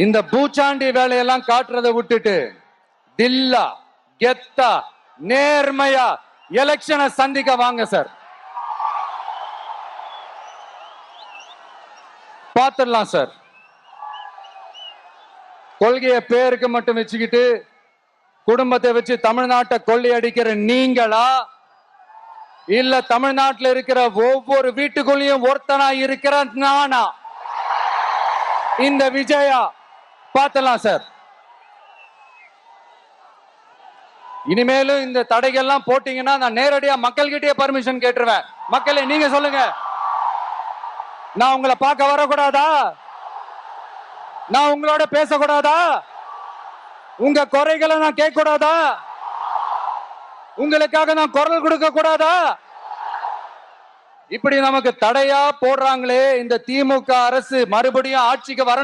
இந்த பூச்சாண்டி வேலையெல்லாம் காட்டுறதை விட்டுட்டு தில்லா கெத்தா நேர்மையா எலெக்ஷனை சந்திக்க வாங்க சார். பார்த்துடலாம் சார். கொள்கைய பேருக்கு மட்டும் வச்சுக்கிட்டு குடும்பத்தை வச்சு தமிழ்நாட்டை கொள்ளையடிக்கிற நீங்களா, இல்ல தமிழ்நாட்டில் இருக்கிற ஒவ்வொரு வீட்டுக்குள்ளேயும் ஒருத்தனா இருக்கிற நானா, இந்த விஜயா? பார்த்துடலாம் சார். இனிமேலும் இந்த தடைகள்லாம் போட்டீங்கன்னா நான் நேரடியா மக்கள்கிட்டயே பர்மிஷன் கேட்டுருவேன். மக்களே நீங்க சொல்லுங்க, நான் உங்களை பார்க்க வரக்கூடாதா? நான் உங்களோட பேசக்கூடாதா? உங்க குறைகளை நான் கேட்க கூடாதா? உங்களுக்காக நான் குரல் கொடுக்க கூடாதா? இப்படி நமக்கு தடையா போடுறாங்களே இந்த திமுக அரசு மறுபடியும் ஆட்சிக்கு வர